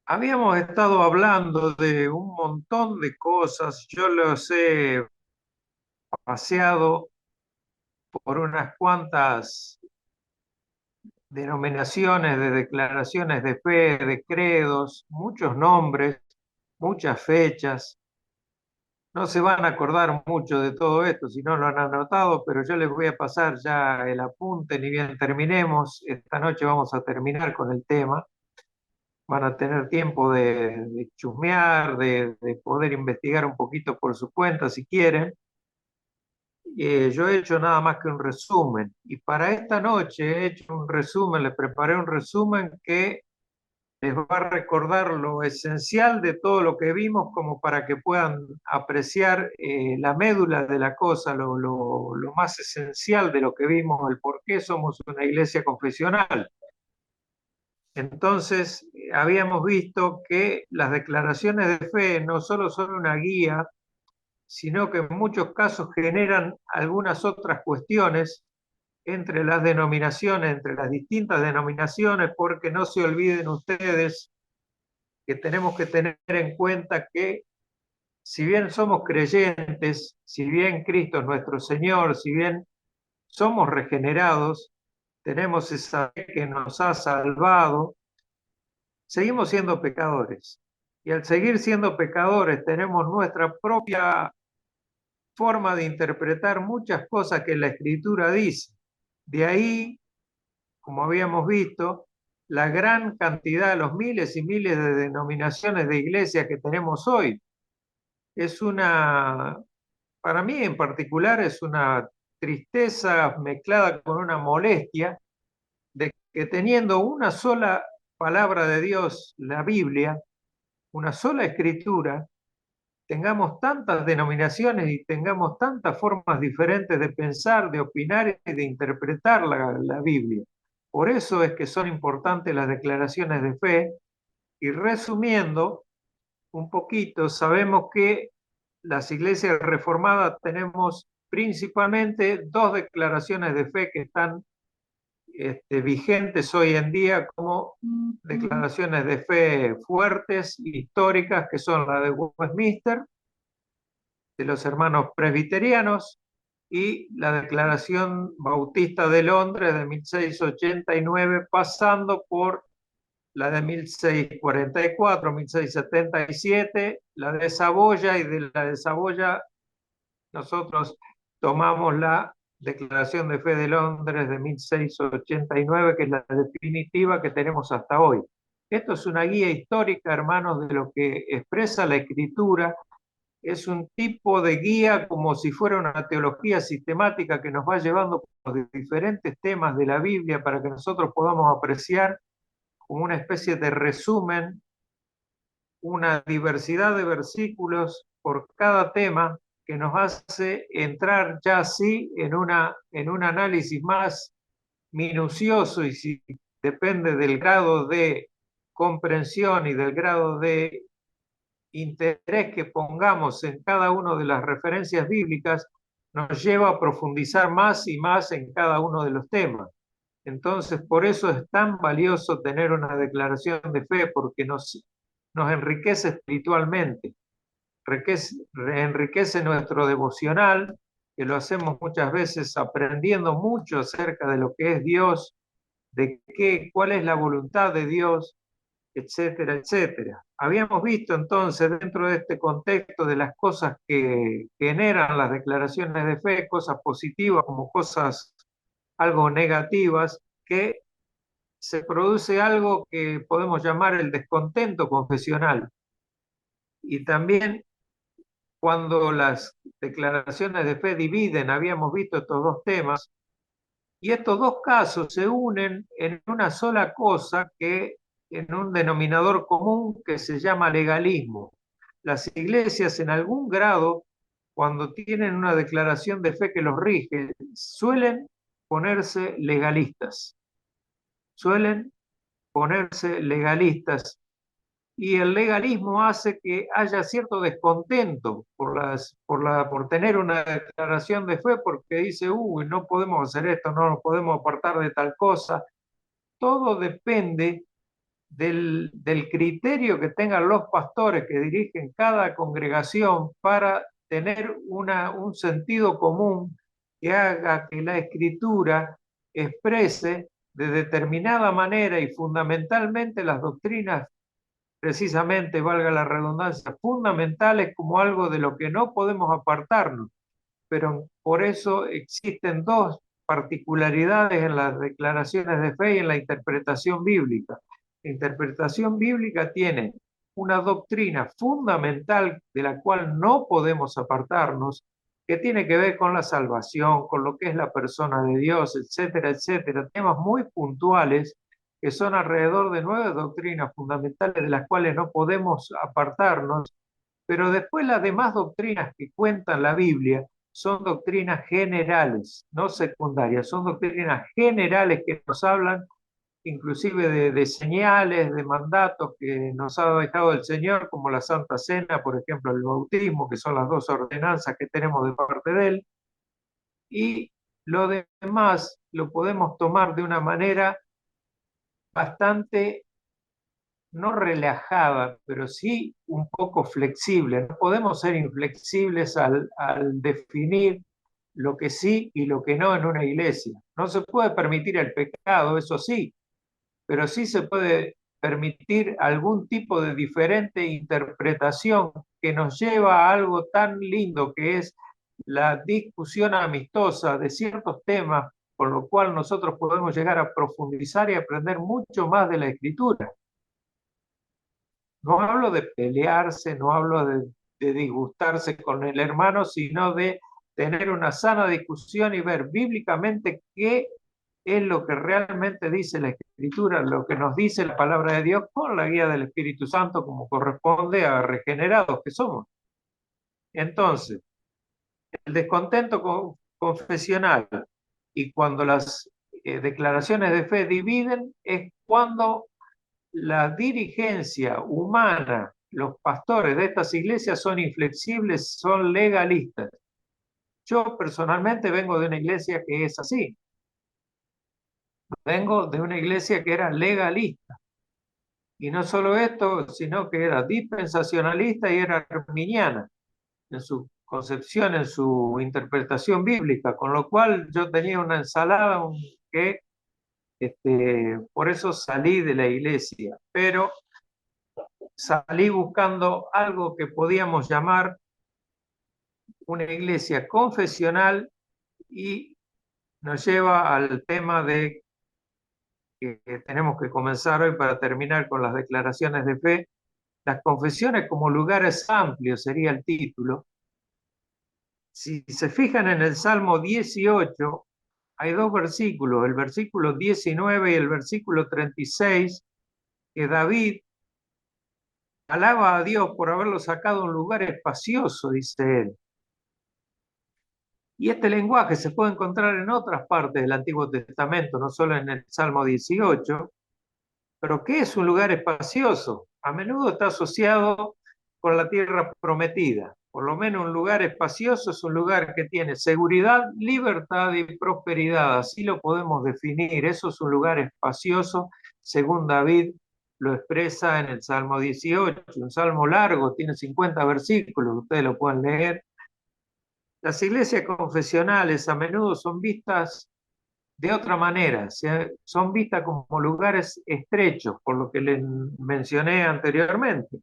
Habíamos estado hablando de un montón de cosas. Yo los he paseado por unas cuantas denominaciones de declaraciones de fe, de credos, muchos nombres, muchas fechas. No se van a acordar mucho de todo esto si no lo han anotado, pero yo les voy a pasar ya el apunte, ni bien terminemos. Esta noche vamos a terminar con el tema. Van a tener tiempo de chusmear, de poder investigar un poquito por su cuenta si quieren. Yo he hecho nada más que un resumen y para esta noche he hecho un resumen, les preparé un resumen que les va a recordar lo esencial de todo lo que vimos como para que puedan apreciar la médula de la cosa, lo más esencial de lo que vimos, el por qué somos una iglesia confesional. Entonces, habíamos visto que las declaraciones de fe no solo son una guía, sino que en muchos casos generan algunas otras cuestiones entre las denominaciones, entre las distintas denominaciones, porque no se olviden ustedes que tenemos que tener en cuenta que si bien somos creyentes, si bien Cristo es nuestro Señor, si bien somos regenerados, tenemos esa fe que nos ha salvado, seguimos siendo pecadores. Y al seguir siendo pecadores tenemos nuestra propia forma de interpretar muchas cosas que la Escritura dice. De ahí, como habíamos visto, la gran cantidad, los miles y miles de denominaciones de iglesia que tenemos hoy. Es una, para mí en particular, es una tristeza mezclada con una molestia de que teniendo una sola palabra de Dios, la Biblia, una sola escritura, tengamos tantas denominaciones y tengamos tantas formas diferentes de pensar, de opinar y de interpretar la Biblia. Por eso es que son importantes las declaraciones de fe y resumiendo un poquito, sabemos que las iglesias reformadas tenemos principalmente dos declaraciones de fe que están vigentes hoy en día como declaraciones de fe fuertes, históricas, que son la de Westminster, de los hermanos presbiterianos, y la Declaración Bautista de Londres de 1689, pasando por la de 1644, 1677, la de Saboya, y de la de Saboya nosotros tomamos la Declaración de Fe de Londres de 1689, que es la definitiva que tenemos hasta hoy. Esto es una guía histórica, hermanos, de lo que expresa la Escritura. Es un tipo de guía como si fuera una teología sistemática que nos va llevando por los diferentes temas de la Biblia para que nosotros podamos apreciar como una especie de resumen, una diversidad de versículos por cada tema que nos hace entrar ya así en un análisis más minucioso y si depende del grado de comprensión y del grado de interés que pongamos en cada una de las referencias bíblicas, nos lleva a profundizar más y más en cada uno de los temas. Entonces, por eso es tan valioso tener una declaración de fe, porque nos enriquece espiritualmente, enriquece nuestro devocional, que lo hacemos muchas veces aprendiendo mucho acerca de lo que es Dios, de cuál es la voluntad de Dios, etcétera, etcétera. Habíamos visto entonces dentro de este contexto de las cosas que generan las declaraciones de fe, cosas positivas como cosas algo negativas, que se produce algo que podemos llamar el descontento confesional. Y también cuando las declaraciones de fe dividen, habíamos visto estos dos temas, y estos dos casos se unen en una sola cosa, que en un denominador común que se llama legalismo. Las iglesias en algún grado, cuando tienen una declaración de fe que los rige, suelen ponerse legalistas, suelen ponerse legalistas, y el legalismo hace que haya cierto descontento por tener una declaración de fe, porque dice, uy, no podemos hacer esto, no nos podemos apartar de tal cosa. Todo depende del criterio que tengan los pastores que dirigen cada congregación para tener un sentido común que haga que la escritura exprese de determinada manera y fundamentalmente las doctrinas, precisamente, valga la redundancia, fundamentales como algo de lo que no podemos apartarnos. Pero por eso existen dos particularidades en las declaraciones de fe y en la interpretación bíblica. La interpretación bíblica tiene una doctrina fundamental de la cual no podemos apartarnos, que tiene que ver con la salvación, con lo que es la persona de Dios, etcétera, etcétera. Temas muy puntuales que son alrededor de 9 doctrinas fundamentales de las cuales no podemos apartarnos, pero después las demás doctrinas que cuentan la Biblia son doctrinas generales, no secundarias, son doctrinas generales que nos hablan inclusive de señales, de mandatos que nos ha dejado el Señor, como la Santa Cena, por ejemplo, el bautismo, que son las dos ordenanzas que tenemos de parte de Él, y lo demás lo podemos tomar de una manera bastante, no relajada, pero sí un poco flexible. No podemos ser inflexibles al definir lo que sí y lo que no en una iglesia. No se puede permitir el pecado, eso sí, pero sí se puede permitir algún tipo de diferente interpretación que nos lleva a algo tan lindo que es la discusión amistosa de ciertos temas, con lo cual nosotros podemos llegar a profundizar y aprender mucho más de la escritura. No hablo de pelearse, no hablo de disgustarse con el hermano, sino de tener una sana discusión y ver bíblicamente qué es lo que realmente dice la Escritura, lo que nos dice la palabra de Dios con la guía del Espíritu Santo, como corresponde a regenerados que somos. Entonces, el descontento confesional y cuando las declaraciones de fe dividen es cuando la dirigencia humana, los pastores de estas iglesias son inflexibles, son legalistas. Yo personalmente vengo de una iglesia que es así. Vengo de una iglesia que era legalista. Y no solo esto, sino que era dispensacionalista y era arminiana en su concepción, en su interpretación bíblica, con lo cual yo tenía una ensalada que por eso salí de la iglesia, pero salí buscando algo que podíamos llamar una iglesia confesional y nos lleva al tema de que tenemos que comenzar hoy para terminar con las declaraciones de fe. Las confesiones como lugares amplios sería el título. Si se fijan en el Salmo 18, hay dos versículos, el versículo 19 y el versículo 36, que David alaba a Dios por haberlo sacado a un lugar espacioso, dice él. Y este lenguaje se puede encontrar en otras partes del Antiguo Testamento, no solo en el Salmo 18, pero ¿qué es un lugar espacioso? A menudo está asociado con la tierra prometida. Por lo menos un lugar espacioso es un lugar que tiene seguridad, libertad y prosperidad. Así lo podemos definir. Eso es un lugar espacioso, según David lo expresa en el Salmo 18. Un salmo largo, tiene 50 versículos, ustedes lo pueden leer. Las iglesias confesionales a menudo son vistas de otra manera, son vistas como lugares estrechos, por lo que les mencioné anteriormente.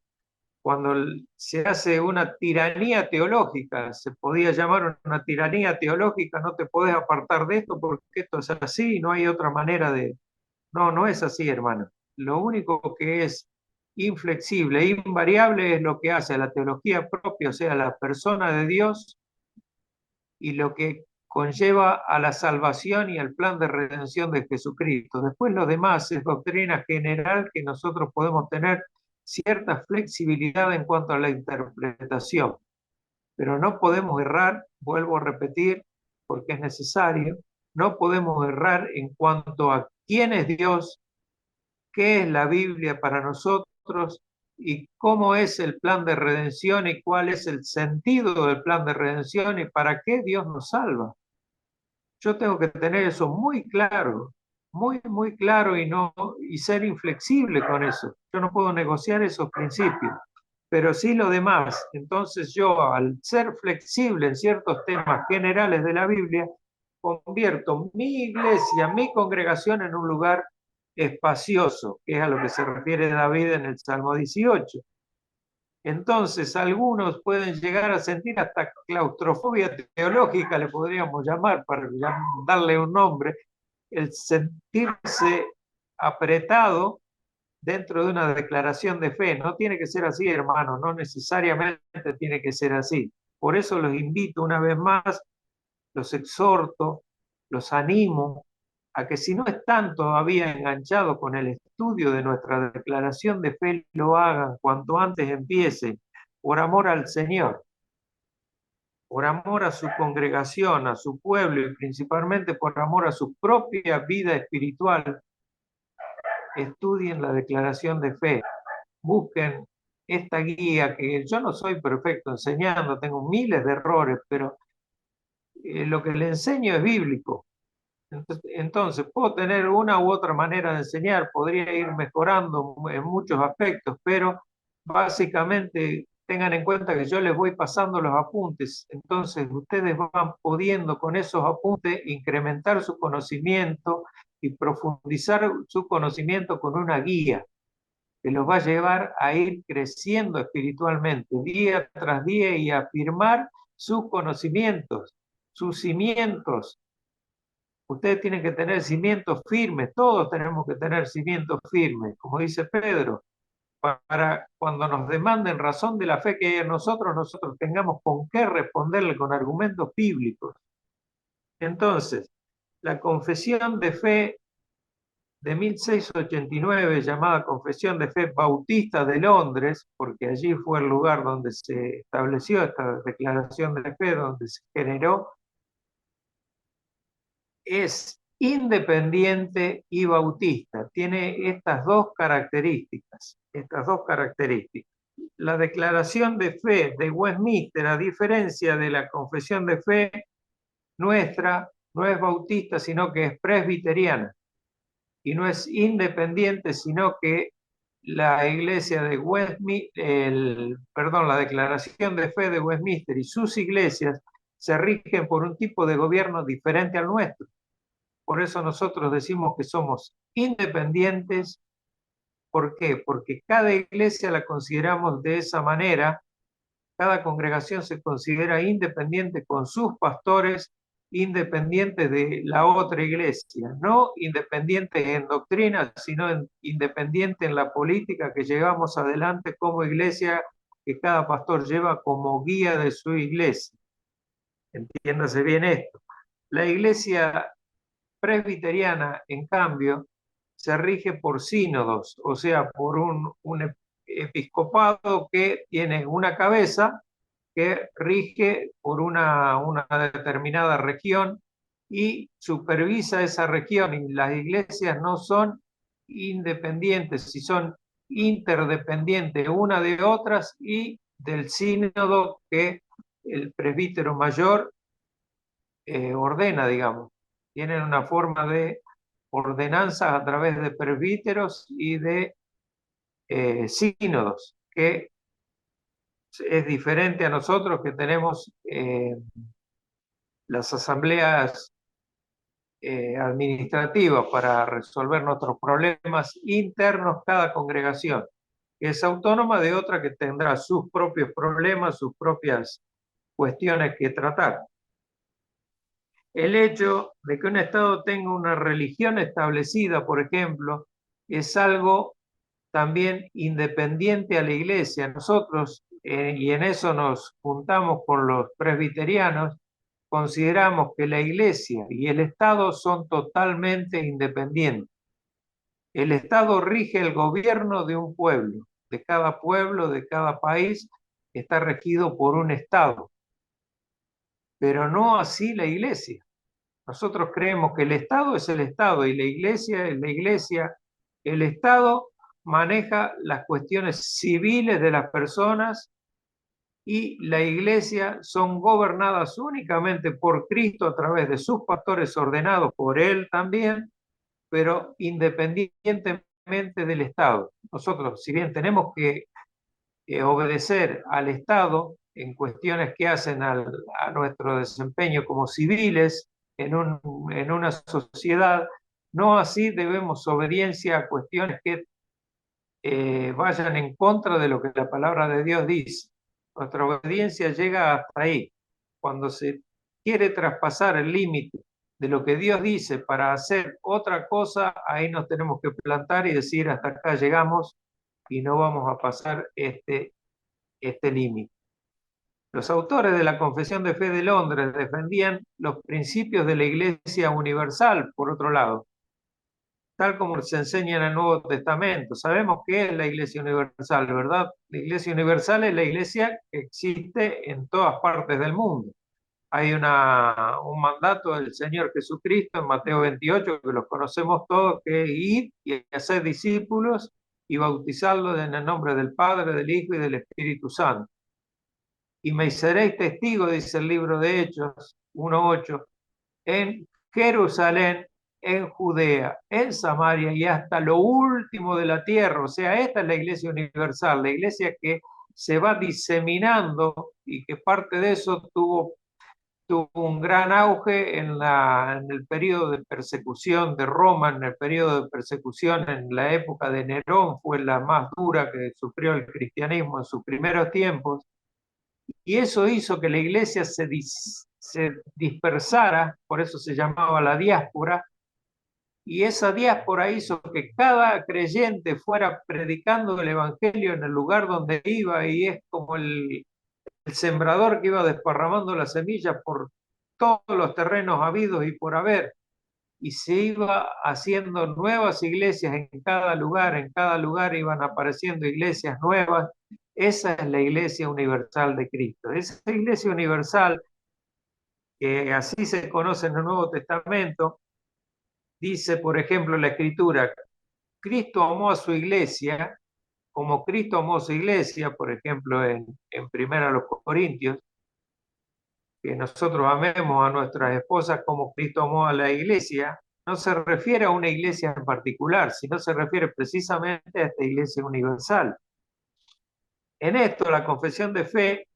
Cuando se hace una tiranía teológica, se podía llamar una tiranía teológica, no te podés apartar de esto porque esto es así, no hay otra manera de... No, no es así, hermano. Lo único que es inflexible e invariable es lo que hace la teología propia, o sea, la persona de Dios, y lo que conlleva a la salvación y al plan de redención de Jesucristo. Después lo demás es doctrina general que nosotros podemos tener cierta flexibilidad en cuanto a la interpretación, pero no podemos errar, vuelvo a repetir, porque es necesario, no podemos errar en cuanto a quién es Dios, qué es la Biblia para nosotros y cómo es el plan de redención y cuál es el sentido del plan de redención y para qué Dios nos salva. Yo tengo que tener eso muy claro. muy claro y ser inflexible con eso. Yo no puedo negociar esos principios, pero sí lo demás. Entonces yo, al ser flexible en ciertos temas generales de la Biblia, convierto mi iglesia, mi congregación en un lugar espacioso, que es a lo que se refiere David en el Salmo 18. Entonces, algunos pueden llegar a sentir hasta claustrofobia teológica, le podríamos llamar, para darle un nombre, el sentirse apretado dentro de una declaración de fe. No tiene que ser así, hermano, no necesariamente tiene que ser así. Por eso los invito una vez más, los exhorto, los animo a que si no están todavía enganchados con el estudio de nuestra declaración de fe, lo hagan cuanto antes empiece, por amor al Señor, por amor a su congregación, a su pueblo y principalmente por amor a su propia vida espiritual. Estudien la declaración de fe, busquen esta guía, que yo no soy perfecto enseñando, tengo miles de errores, pero lo que le enseño es bíblico. Entonces, puedo tener una u otra manera de enseñar, podría ir mejorando en muchos aspectos, pero básicamente tengan en cuenta que yo les voy pasando los apuntes, entonces ustedes van pudiendo con esos apuntes incrementar su conocimiento y profundizar su conocimiento con una guía que los va a llevar a ir creciendo espiritualmente día tras día y a afirmar sus conocimientos, sus cimientos. Ustedes tienen que tener cimientos firmes, todos tenemos que tener cimientos firmes, como dice Pedro, para cuando nos demanden razón de la fe que hay en nosotros, nosotros tengamos con qué responderle con argumentos bíblicos. Entonces, la confesión de fe de 1689, llamada Confesión de Fe Bautista de Londres, porque allí fue el lugar donde se estableció esta declaración de fe, donde se generó, es independiente y bautista. Tiene estas dos características, La declaración de fe de Westminster, a diferencia de la confesión de fe nuestra, no es bautista, sino que es presbiteriana. Y no es independiente, sino que la iglesia de Westminster, la declaración de fe de Westminster y sus iglesias se rigen por un tipo de gobierno diferente al nuestro. Por eso nosotros decimos que somos independientes. ¿Por qué? Porque cada iglesia la consideramos de esa manera, cada congregación se considera independiente con sus pastores, independientes de la otra iglesia, no independientes en doctrina, sino independientes en la política que llevamos adelante como iglesia, que cada pastor lleva como guía de su iglesia. Entiéndase bien esto. La iglesia presbiteriana, en cambio, se rige por sínodos, o sea, por un episcopado que tiene una cabeza que rige por una determinada región y supervisa esa región, y las iglesias no son independientes, si son interdependientes una de otras y del sínodo que el presbítero mayor ordena, digamos. Tienen una forma de ordenanzas a través de presbíteros y de sínodos, que es diferente a nosotros que tenemos las asambleas administrativas para resolver nuestros problemas internos cada congregación, que es autónoma de otra que tendrá sus propios problemas, sus propias cuestiones que tratar. El hecho de que un Estado tenga una religión establecida, por ejemplo, es algo también independiente a la Iglesia. Nosotros, y en eso nos juntamos con los presbiterianos, consideramos que la Iglesia y el Estado son totalmente independientes. El Estado rige el gobierno de un pueblo, de cada país, está regido por un Estado, pero no así la Iglesia. Nosotros creemos que el Estado es el Estado y la Iglesia es la Iglesia. El Estado maneja las cuestiones civiles de las personas y la Iglesia son gobernadas únicamente por Cristo a través de sus pastores ordenados por Él también, pero independientemente del Estado. Nosotros, si bien tenemos que obedecer al Estado en cuestiones que hacen a nuestro desempeño como civiles en una sociedad, no así debemos obediencia a cuestiones que vayan en contra de lo que la palabra de Dios dice. Nuestra obediencia llega hasta ahí. Cuando se quiere traspasar el límite de lo que Dios dice para hacer otra cosa, ahí nos tenemos que plantar y decir hasta acá llegamos y no vamos a pasar este límite. Los autores de la Confesión de Fe de Londres defendían los principios de la Iglesia Universal, por otro lado, tal como se enseña en el Nuevo Testamento. Sabemos qué es la Iglesia Universal, ¿verdad? La Iglesia Universal es la iglesia que existe en todas partes del mundo. Hay un mandato del Señor Jesucristo en Mateo 28, que los conocemos todos, que es ir y hacer discípulos y bautizarlos en el nombre del Padre, del Hijo y del Espíritu Santo. Y me seréis testigo, dice el libro de Hechos 1:8, en Jerusalén, en Judea, en Samaria y hasta lo último de la tierra. O sea, esta es la iglesia universal, la iglesia que se va diseminando y que parte de eso tuvo un gran auge en el periodo de persecución de Roma, en el periodo de persecución en la época de Nerón, fue la más dura que sufrió el cristianismo en sus primeros tiempos. Y eso hizo que la iglesia se dispersara, por eso se llamaba la diáspora, y esa diáspora hizo que cada creyente fuera predicando el evangelio en el lugar donde iba, y es como el sembrador que iba desparramando la semilla por todos los terrenos habidos y por haber, y se iba haciendo nuevas iglesias en cada lugar iban apareciendo iglesias nuevas. Esa es la iglesia universal de Cristo. Esa iglesia universal, que así se conoce en el Nuevo Testamento, dice, por ejemplo, la Escritura, Cristo amó a su iglesia, como Cristo amó a su iglesia, por ejemplo, en Primera los Corintios, que nosotros amemos a nuestras esposas como Cristo amó a la iglesia, no se refiere a una iglesia en particular, sino se refiere precisamente a esta iglesia universal. En esto, la confesión de fe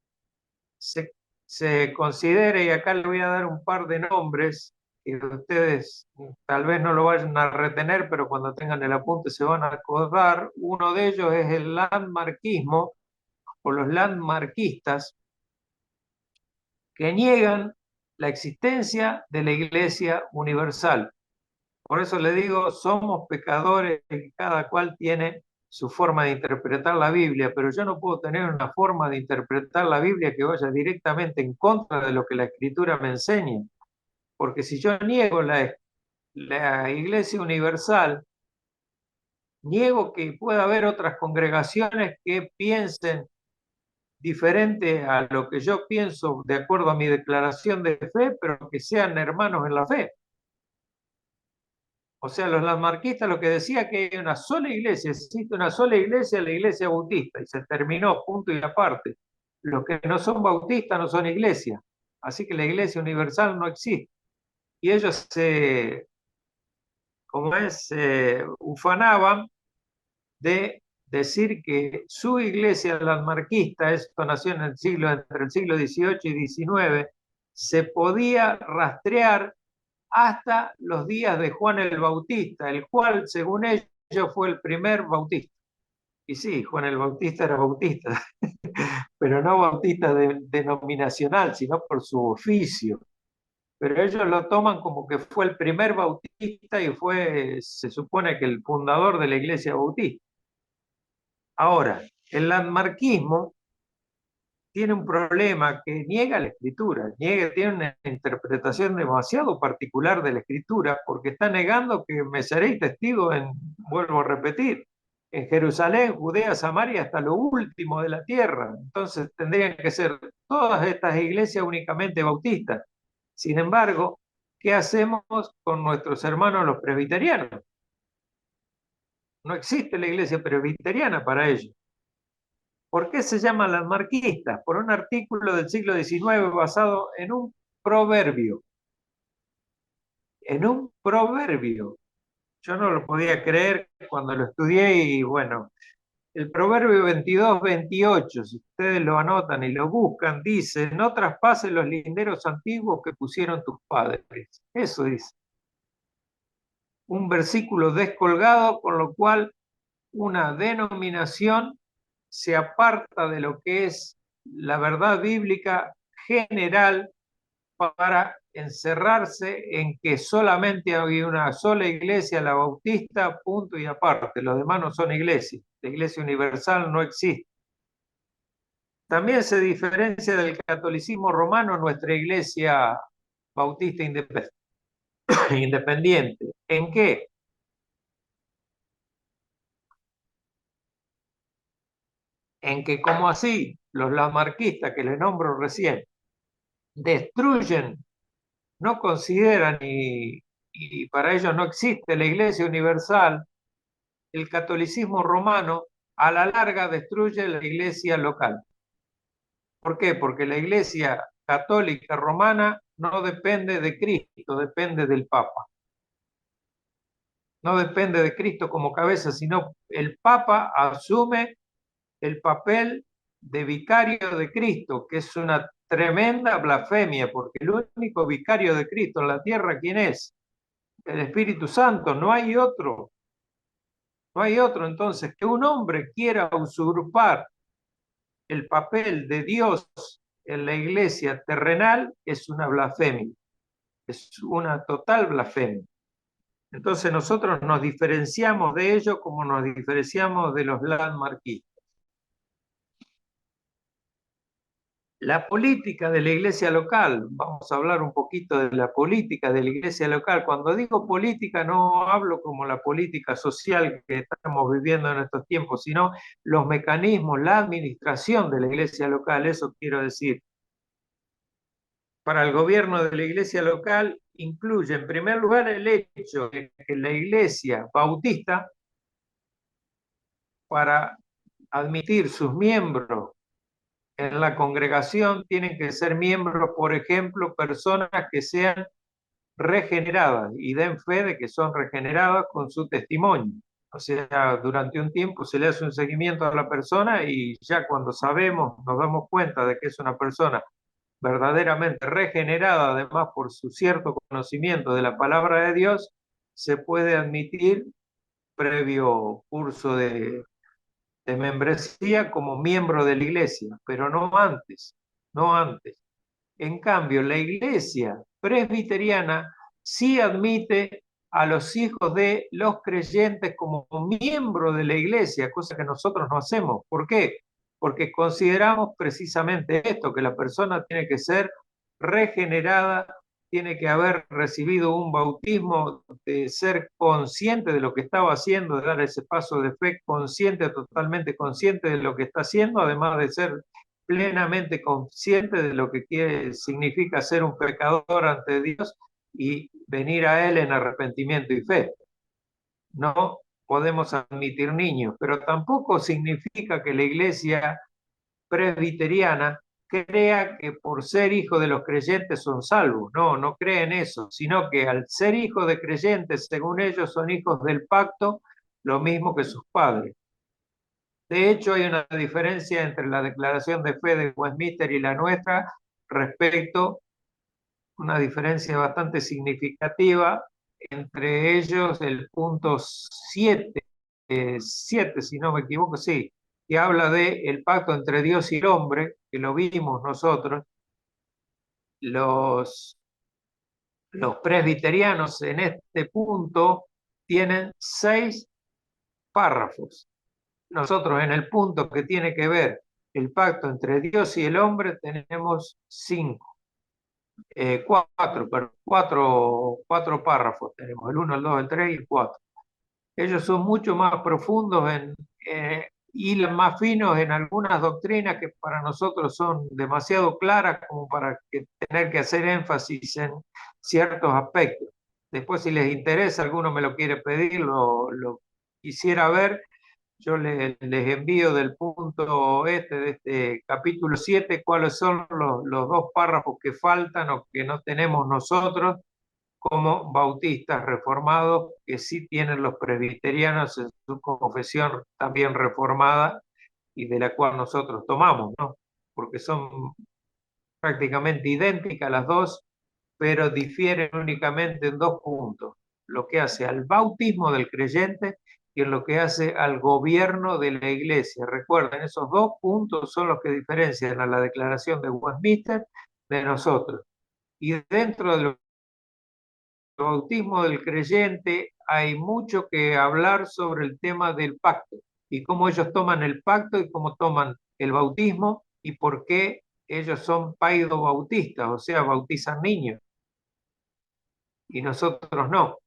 se considera, y acá le voy a dar un par de nombres, que ustedes tal vez no lo vayan a retener, pero cuando tengan el apunte se van a acordar. Uno de ellos es el landmarquismo o los landmarquistas, que niegan la existencia de la Iglesia Universal. Por eso le digo, somos pecadores y cada cual tiene su forma de interpretar la Biblia, pero yo no puedo tener una forma de interpretar la Biblia que vaya directamente en contra de lo que la Escritura me enseña. Porque si yo niego la Iglesia Universal, niego que pueda haber otras congregaciones que piensen diferente a lo que yo pienso de acuerdo a mi declaración de fe, pero que sean hermanos en la fe. O sea, los landmarquistas lo que decía que hay una sola iglesia, existe una sola iglesia, la iglesia bautista, y se terminó, punto y aparte. Los que no son bautistas no son iglesia, así que la iglesia universal no existe. Y ellos se ufanaban de decir que su iglesia landmarquista, esto nació en entre el siglo XVIII y XIX, se podía rastrear hasta los días de Juan el Bautista, el cual, según ellos, fue el primer bautista. Y sí, Juan el Bautista era bautista, pero no bautista denominacional, sino por su oficio. Pero ellos lo toman como que fue el primer bautista y se supone que el fundador de la iglesia bautista. Ahora, el landmarquismo tiene un problema que niega la escritura, tiene una interpretación demasiado particular de la escritura, porque está negando que me seréis testigo vuelvo a repetir, en Jerusalén, Judea, Samaria, hasta lo último de la tierra. Entonces tendrían que ser todas estas iglesias únicamente bautistas. Sin embargo, ¿qué hacemos con nuestros hermanos los presbiterianos? No existe la iglesia presbiteriana para ellos. ¿Por qué se llaman landmarquistas? Por un artículo del siglo XIX basado en un proverbio. En un proverbio. Yo no lo podía creer cuando lo estudié y bueno, el proverbio 22-28, si ustedes lo anotan y lo buscan, dice, no traspases los linderos antiguos que pusieron tus padres. Eso dice. Un versículo descolgado, con lo cual una denominación se aparta de lo que es la verdad bíblica general para encerrarse en que solamente hay una sola iglesia, la bautista, punto y aparte. Los demás no son iglesias. La iglesia universal no existe. También se diferencia del catolicismo romano nuestra iglesia bautista independiente. ¿En qué? En que como así los lamarquistas que les nombro recién destruyen, no consideran y para ellos no existe la iglesia universal, el catolicismo romano a la larga destruye la iglesia local. ¿Por qué? Porque la iglesia católica romana no depende de Cristo, depende del Papa. No depende de Cristo como cabeza, sino el Papa asume el papel de vicario de Cristo, que es una tremenda blasfemia, porque el único vicario de Cristo en la tierra, ¿quién es? El Espíritu Santo, no hay otro. No hay otro. Entonces, que un hombre quiera usurpar el papel de Dios en la iglesia terrenal es una blasfemia, es una total blasfemia. Entonces nosotros nos diferenciamos de ellos como nos diferenciamos de los landmarquistas. La política de la iglesia local, vamos a hablar un poquito de la política de la iglesia local. Cuando digo política no hablo como la política social que estamos viviendo en estos tiempos, sino los mecanismos, la administración de la iglesia local, eso quiero decir. Para el gobierno de la iglesia local incluye en primer lugar el hecho de que la iglesia bautista, para admitir sus miembros en la congregación, tienen que ser miembros, por ejemplo, personas que sean regeneradas y den fe de que son regeneradas con su testimonio. O sea, durante un tiempo se le hace un seguimiento a la persona y ya cuando sabemos, nos damos cuenta de que es una persona verdaderamente regenerada, además por su cierto conocimiento de la palabra de Dios, se puede admitir previo curso de membresía como miembro de la iglesia, pero no antes, no antes. En cambio, la iglesia presbiteriana sí admite a los hijos de los creyentes como miembros de la iglesia, cosa que nosotros no hacemos. ¿Por qué? Porque consideramos precisamente esto, que la persona tiene que ser regenerada, tiene que haber recibido un bautismo, de ser consciente de lo que estaba haciendo, de dar ese paso de fe, consciente, totalmente consciente de lo que está haciendo, además de ser plenamente consciente de lo que significa ser un pecador ante Dios y venir a Él en arrepentimiento y fe. No podemos admitir niños, pero tampoco significa que la iglesia presbiteriana crea que por ser hijo de los creyentes son salvos. No, no creen eso, sino que al ser hijos de creyentes, según ellos, son hijos del pacto, lo mismo que sus padres. De hecho, hay una diferencia entre la declaración de fe de Westminster y la nuestra respecto, una diferencia bastante significativa, entre ellos el punto 7, 7 si no me equivoco, sí, que habla de el pacto entre Dios y el hombre, que lo vimos nosotros. Los presbiterianos en este punto tienen 6 párrafos. Nosotros en el punto que tiene que ver el pacto entre Dios y el hombre tenemos 5, 4 párrafos tenemos, el 1, el 2, el 3 y el 4. Ellos son mucho más profundos y más finos en algunas doctrinas que para nosotros son demasiado claras como para tener que hacer énfasis en ciertos aspectos. Después, si les interesa, alguno me lo quiere pedir, lo quisiera ver. Yo les envío del punto de este capítulo 7 cuáles son los 2 párrafos que faltan o que no tenemos nosotros como bautistas reformados, que sí tienen los presbiterianos en su confesión también reformada y de la cual nosotros tomamos, ¿no? Porque son prácticamente idénticas las dos, pero difieren únicamente en dos puntos: lo que hace al bautismo del creyente y en lo que hace al gobierno de la iglesia. Recuerden, esos dos puntos son los que diferencian a la Declaración de Westminster de nosotros. Y dentro del bautismo del creyente hay mucho que hablar sobre el tema del pacto y cómo ellos toman el pacto y cómo toman el bautismo y por qué ellos son paidobautistas, o sea, bautizan niños y nosotros no.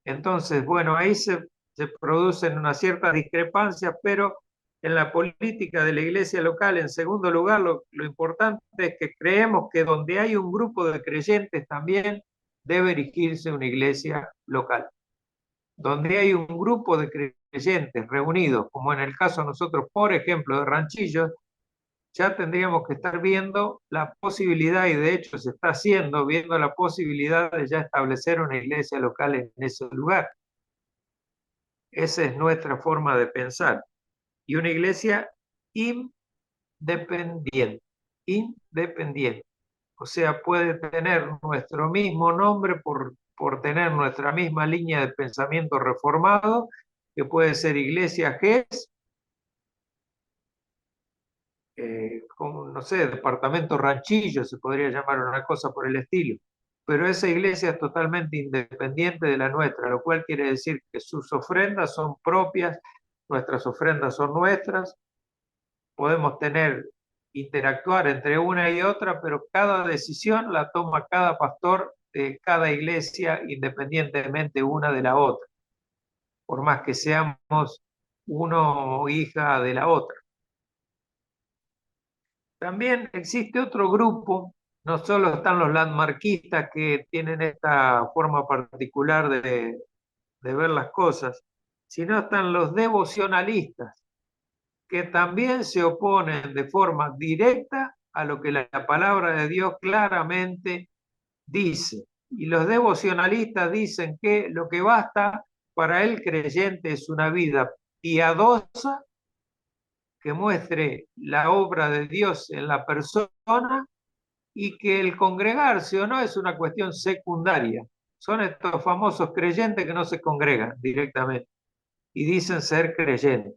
Entonces, bueno, ahí se producen unas ciertas discrepancias, pero en la política de la iglesia local, en segundo lugar, lo importante es que creemos que donde hay un grupo de creyentes también debe erigirse una iglesia local. Donde hay un grupo de creyentes reunidos, como en el caso de nosotros, por ejemplo, de Ranchillos, ya tendríamos que estar viendo la posibilidad, y de hecho se está haciendo, viendo la posibilidad de ya establecer una iglesia local en ese lugar. Esa es nuestra forma de pensar. Y una iglesia independiente, independiente. O sea, puede tener nuestro mismo nombre por tener nuestra misma línea de pensamiento reformado, que puede ser Iglesia GES, como, no sé, Departamento Ranchillo, se podría llamar una cosa por el estilo. Pero esa iglesia es totalmente independiente de la nuestra, lo cual quiere decir que sus ofrendas son propias, nuestras ofrendas son nuestras, podemos interactuar entre una y otra, pero cada decisión la toma cada pastor de cada iglesia independientemente una de la otra, por más que seamos uno o hija de la otra. También existe otro grupo, no solo están los landmarquistas que tienen esta forma particular de ver las cosas, sino están los devocionalistas, que también se oponen de forma directa a lo que la palabra de Dios claramente dice. Y los devocionalistas dicen que lo que basta para el creyente es una vida piadosa que muestre la obra de Dios en la persona y que el congregarse o no es una cuestión secundaria. Son estos famosos creyentes que no se congregan directamente y dicen ser creyentes.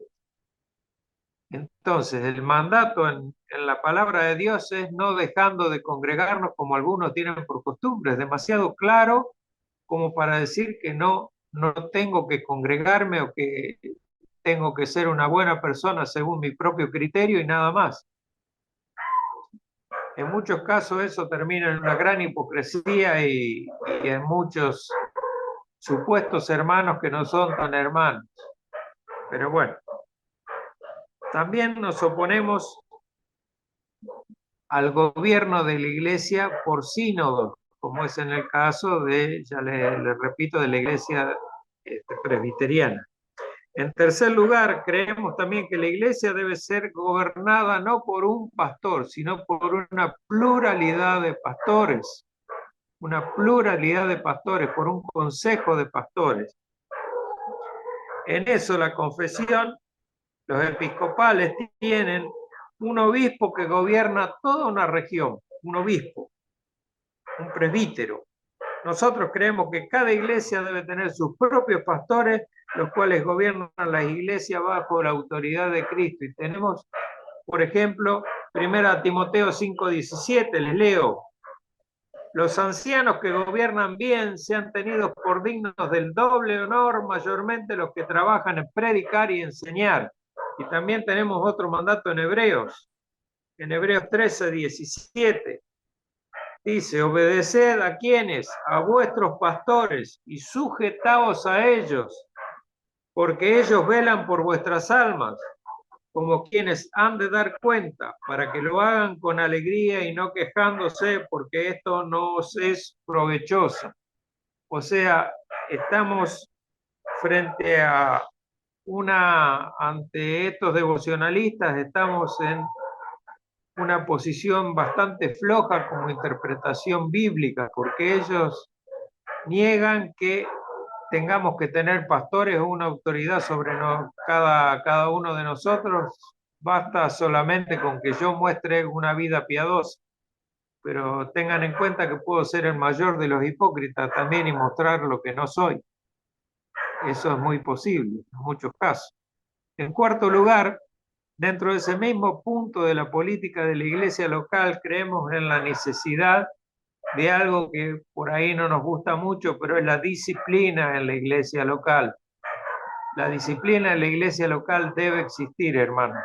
Entonces, el mandato en la palabra de Dios es no dejando de congregarnos como algunos tienen por costumbre. Es demasiado claro como para decir que no tengo que congregarme o que tengo que ser una buena persona según mi propio criterio y nada más. En muchos casos eso termina en una gran hipocresía y en muchos supuestos hermanos que no son tan hermanos. Pero bueno, también nos oponemos al gobierno de la iglesia por sínodos, como es en el caso de, ya le repito, de la iglesia presbiteriana. En tercer lugar, creemos también que la iglesia debe ser gobernada no por un pastor, sino por una pluralidad de pastores, por un consejo de pastores. En eso la confesión, los episcopales tienen un obispo que gobierna toda una región, un obispo, un presbítero. Nosotros creemos que cada iglesia debe tener sus propios pastores, los cuales gobiernan las iglesias bajo la autoridad de Cristo. Y tenemos, por ejemplo, 1 Timoteo 5:17, les leo: los ancianos que gobiernan bien sean tenidos por dignos del doble honor, mayormente los que trabajan en predicar y enseñar. Y también tenemos otro mandato en Hebreos 13:17. Dice: obedeced a quienes, a vuestros pastores, y sujetaos a ellos, porque ellos velan por vuestras almas, como quienes han de dar cuenta, para que lo hagan con alegría y no quejándose, porque esto no os es provechoso. O sea, estamos frente a ante estos devocionalistas, estamos en una posición bastante floja como interpretación bíblica, porque ellos niegan que tengamos que tener pastores o una autoridad sobre cada uno de nosotros. Basta solamente con que yo muestre una vida piadosa, pero tengan en cuenta que puedo ser el mayor de los hipócritas también y mostrar lo que no soy. Eso es muy posible en muchos casos. En cuarto lugar, dentro de ese mismo punto de la política de la iglesia local, creemos en la necesidad de algo que por ahí no nos gusta mucho, pero es la disciplina en la iglesia local. La disciplina en la iglesia local debe existir, hermanos,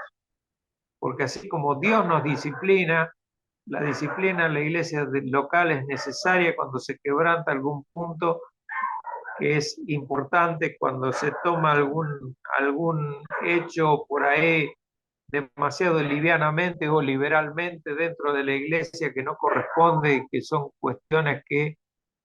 porque así como Dios nos disciplina, la disciplina en la iglesia local es necesaria cuando se quebranta algún punto que es importante, cuando se toma algún hecho por ahí demasiado livianamente o liberalmente dentro de la iglesia que no corresponde y que son cuestiones que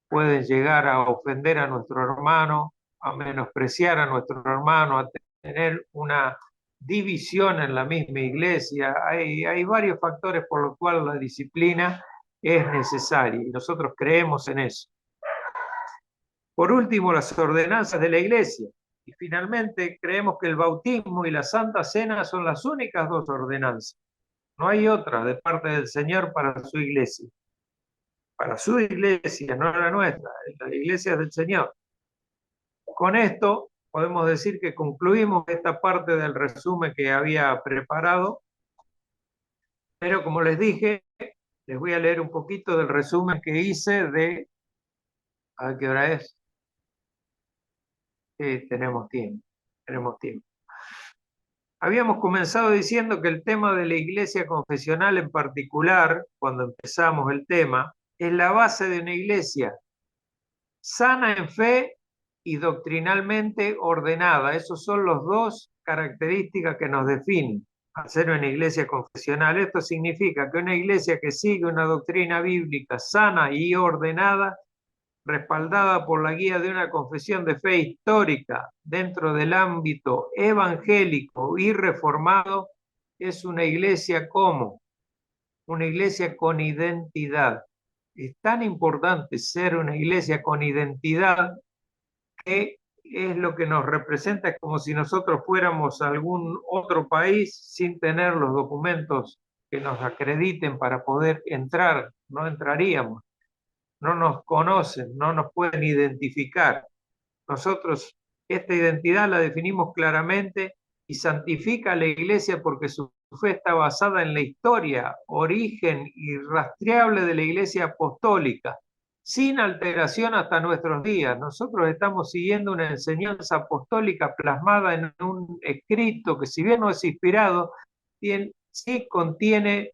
pueden llegar a ofender a nuestro hermano, a menospreciar a nuestro hermano, a tener una división en la misma iglesia. Hay varios factores por los cuales la disciplina es necesaria y nosotros creemos en eso. Por último, las ordenanzas de la iglesia. Y finalmente, creemos que el bautismo y la Santa Cena son las únicas dos ordenanzas. No hay otra de parte del Señor para su iglesia. Para su iglesia, no la nuestra, la iglesia del Señor. Con esto podemos decir que concluimos esta parte del resumen que había preparado, pero como les dije, les voy a leer un poquito del resumen que hice de... ¿A qué hora es? Sí, tenemos tiempo, tenemos tiempo. Habíamos comenzado diciendo que el tema de la iglesia confesional en particular, cuando empezamos el tema, es la base de una iglesia sana en fe y doctrinalmente ordenada. Esos son los dos características que nos definen al ser una iglesia confesional. Esto significa que una iglesia que sigue una doctrina bíblica sana y ordenada, respaldada por la guía de una confesión de fe histórica dentro del ámbito evangélico y reformado, es una iglesia como una iglesia con identidad. Es tan importante ser una iglesia con identidad que es lo que nos representa, es como si nosotros fuéramos a algún otro país sin tener los documentos que nos acrediten para poder entrar, no entraríamos, no nos conocen, no nos pueden identificar. Nosotros esta identidad la definimos claramente y santifica a la iglesia porque su fe está basada en la historia, origen y rastreable de la iglesia apostólica, sin alteración hasta nuestros días. Nosotros estamos siguiendo una enseñanza apostólica plasmada en un escrito que, si bien no es inspirado, sí contiene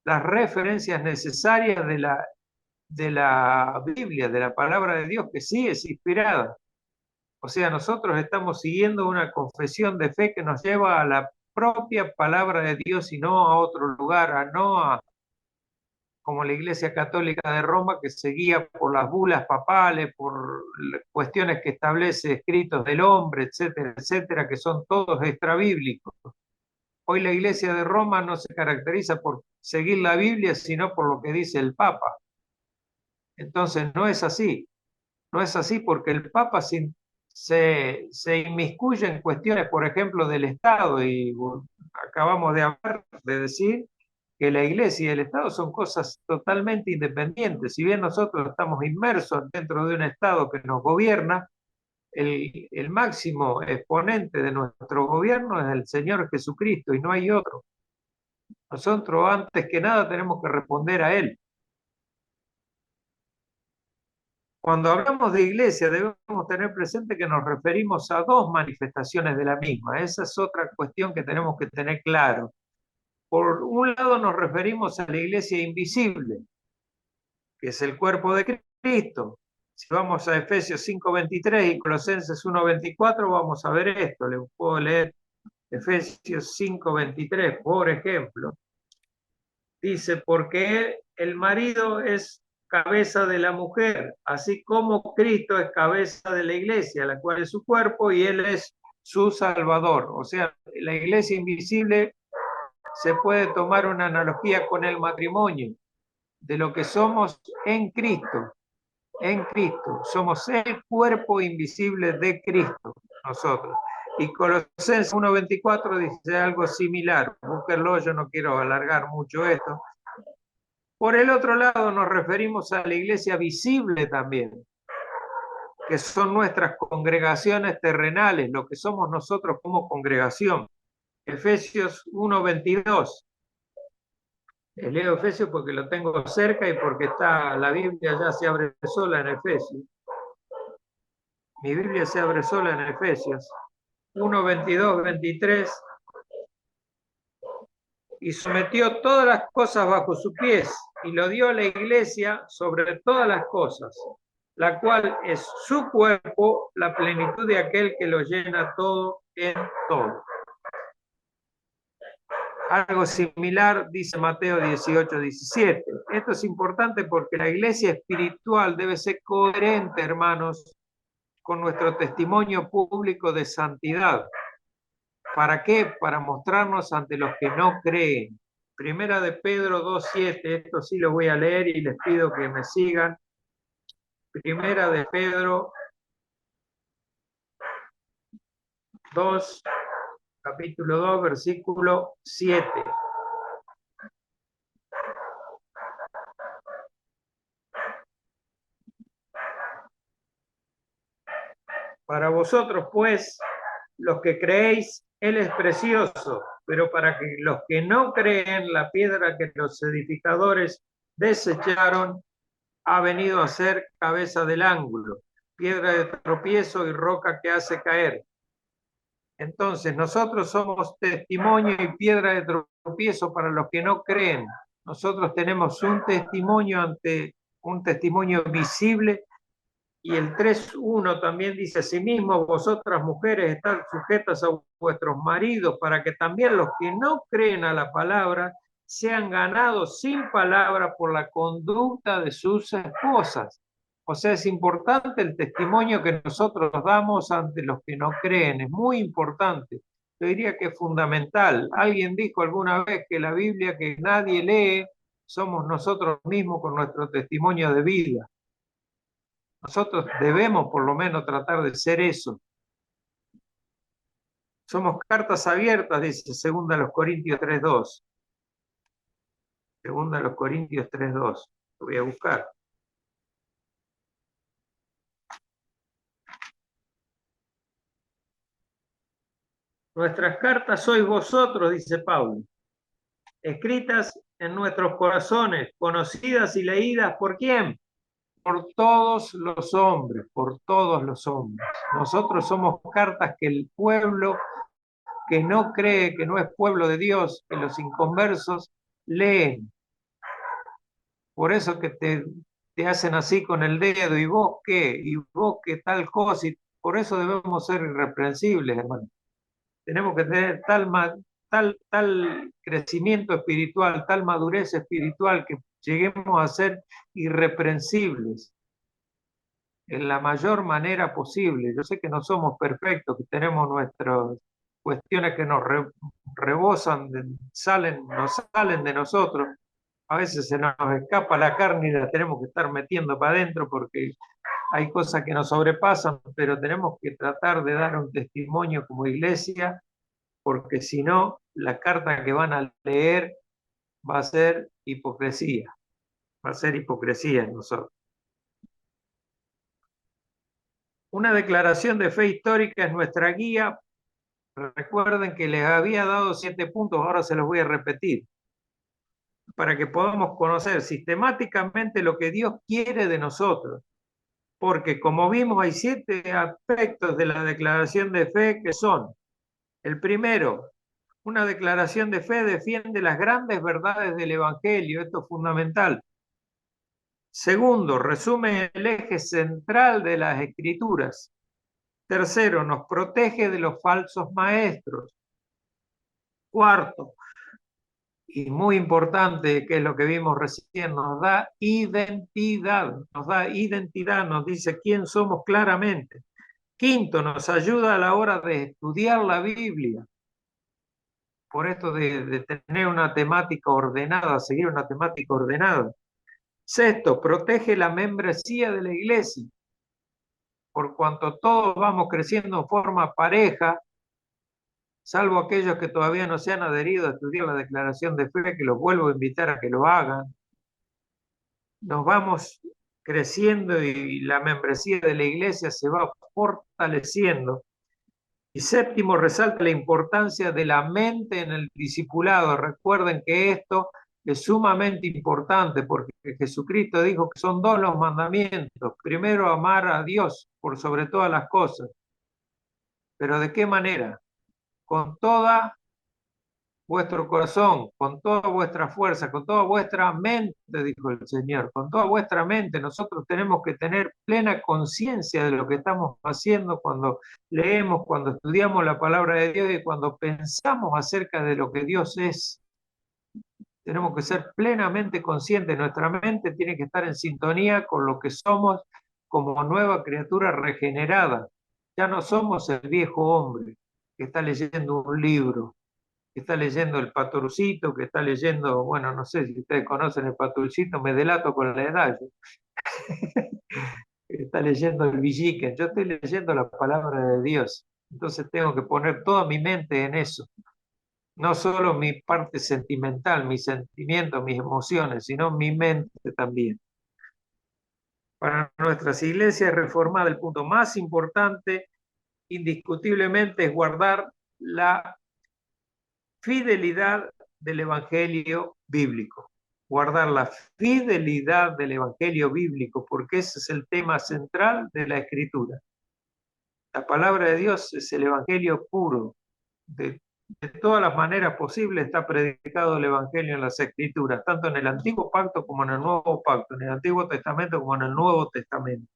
las referencias necesarias de la Biblia, de la palabra de Dios, que sí es inspirada. O sea, nosotros estamos siguiendo una confesión de fe que nos lleva a la propia palabra de Dios y no a otro lugar, como la Iglesia Católica de Roma, que se guía por las bulas papales, por cuestiones que establece escritos del hombre, etcétera, etcétera, que son todos extrabíblicos. Hoy la Iglesia de Roma no se caracteriza por seguir la Biblia, sino por lo que dice el Papa. Entonces no es así. No es así porque el Papa se inmiscuye en cuestiones, por ejemplo, del Estado, y acabamos de decir que la Iglesia y el Estado son cosas totalmente independientes. Si bien nosotros estamos inmersos dentro de un Estado que nos gobierna, el máximo exponente de nuestro gobierno es el Señor Jesucristo y no hay otro. Nosotros antes que nada tenemos que responder a Él. Cuando hablamos de iglesia debemos tener presente que nos referimos a dos manifestaciones de la misma. Esa es otra cuestión que tenemos que tener claro. Por un lado nos referimos a la iglesia invisible, que es el cuerpo de Cristo. Si vamos a Efesios 5:23 y Colosenses 1:24 vamos a ver esto. Les puedo leer Efesios 5:23, por ejemplo. Dice, porque el marido es cabeza de la mujer, así como Cristo es cabeza de la iglesia, la cual es su cuerpo y él es su salvador. O sea, la iglesia invisible se puede tomar una analogía con el matrimonio, de lo que somos en Cristo. en Cristo. Somos el cuerpo invisible de Cristo, nosotros. Y Colosenses 1:24 dice algo similar. Búsquenlo, yo no quiero alargar mucho esto. Por el otro lado, nos referimos a la iglesia visible también, que son nuestras congregaciones terrenales, lo que somos nosotros como congregación. Efesios 1:22. Leo Efesios porque lo tengo cerca y porque está la Biblia ya se abre sola en Efesios. Mi Biblia se abre sola en Efesios 1:22, 23. Y sometió todas las cosas bajo sus pies y lo dio a la iglesia sobre todas las cosas, la cual es su cuerpo, la plenitud de aquel que lo llena todo en todo. Algo similar dice Mateo 18:17. Esto es importante porque la iglesia espiritual debe ser coherente, hermanos, con nuestro testimonio público de santidad. ¿Para qué? Para mostrarnos ante los que no creen. Primera de Pedro 2:7, esto sí lo voy a leer y les pido que me sigan. Primera de Pedro 2, capítulo 2, versículo 7. Para vosotros, pues, los que creéis, Él es precioso, pero para que los que no creen, la piedra que los edificadores desecharon ha venido a ser cabeza del ángulo, piedra de tropiezo y roca que hace caer. Entonces, nosotros somos testimonio y piedra de tropiezo para los que no creen. Nosotros tenemos un testimonio visible. Y el 3:1 también dice: asimismo, vosotras mujeres estad sujetas a vuestros maridos, para que también los que no creen a la palabra sean ganados sin palabra por la conducta de sus esposas. O sea, es importante el testimonio que nosotros damos ante los que no creen, es muy importante. Yo diría que es fundamental. Alguien dijo alguna vez que la Biblia que nadie lee somos nosotros mismos con nuestro testimonio de vida. Nosotros debemos por lo menos tratar de ser eso. Somos cartas abiertas, dice 2 Corintios 3:2. 2 Corintios 3:2. Lo voy a buscar. Nuestras cartas sois vosotros, dice Pablo, escritas en nuestros corazones, conocidas y leídas ¿por quién? Por todos los hombres, por todos los hombres. Nosotros somos cartas que el pueblo que no cree, que no es pueblo de Dios, que los inconversos leen. Por eso que te hacen así con el dedo, y vos qué tal cosa, y por eso debemos ser irreprensibles, hermano. Tenemos que tener tal crecimiento espiritual, tal madurez espiritual, que lleguemos a ser irreprensibles en la mayor manera posible. Yo sé que no somos perfectos, que tenemos nuestras cuestiones que nos rebosan, nos salen de nosotros. A veces se nos escapa la carne y la tenemos que estar metiendo para adentro porque hay cosas que nos sobrepasan, pero tenemos que tratar de dar un testimonio como iglesia, porque si no, la carta que van a leer va a ser hipocresía, va a ser hipocresía en nosotros. Una declaración de fe histórica es nuestra guía. Recuerden que les había dado 7 puntos, ahora se los voy a repetir, para que podamos conocer sistemáticamente lo que Dios quiere de nosotros. Porque como vimos, hay 7 aspectos de la declaración de fe que son: el primero, una declaración de fe defiende las grandes verdades del Evangelio, esto es fundamental. Segundo, resume el eje central de las Escrituras. Tercero, nos protege de los falsos maestros. Cuarto, y muy importante, que es lo que vimos recién, nos da identidad, nos dice quién somos claramente. Quinto, nos ayuda a la hora de estudiar la Biblia. Por esto de tener una temática ordenada, seguir una temática ordenada. Sexto, protege la membresía de la iglesia, por cuanto todos vamos creciendo en forma pareja, salvo aquellos que todavía no se han adherido a estudiar la declaración de fe, que los vuelvo a invitar a que lo hagan. Nos vamos creciendo y la membresía de la iglesia se va fortaleciendo. Y séptimo, resalta la importancia de la mente en el discipulado. Recuerden que esto es sumamente importante porque Jesucristo dijo que son dos los mandamientos. Primero, amar a Dios por sobre todas las cosas. ¿Pero de qué manera? Con toda vuestro corazón, con toda vuestra fuerza, con toda vuestra mente, dijo el Señor, con toda vuestra mente. Nosotros tenemos que tener plena conciencia de lo que estamos haciendo cuando leemos, cuando estudiamos la palabra de Dios y cuando pensamos acerca de lo que Dios es. Tenemos que ser plenamente conscientes. Nuestra mente tiene que estar en sintonía con lo que somos como nueva criatura regenerada. Ya no somos el viejo hombre que está leyendo un libro, que está leyendo el Patorcito, que está leyendo, bueno, no sé si ustedes conocen el Patorcito, me delato con la edad, está leyendo el Villiquen, yo estoy leyendo la palabra de Dios, entonces tengo que poner toda mi mente en eso, no solo mi parte sentimental, mis sentimientos, mis emociones, sino mi mente también. Para nuestras iglesias reformadas, el punto más importante, indiscutiblemente, es guardar la fidelidad del Evangelio bíblico. Guardar la fidelidad del Evangelio bíblico, porque ese es el tema central de la Escritura. La palabra de Dios es el Evangelio puro. De todas las maneras posibles está predicado el Evangelio en las Escrituras, tanto en el Antiguo Pacto como en el Nuevo Pacto, en el Antiguo Testamento como en el Nuevo Testamento.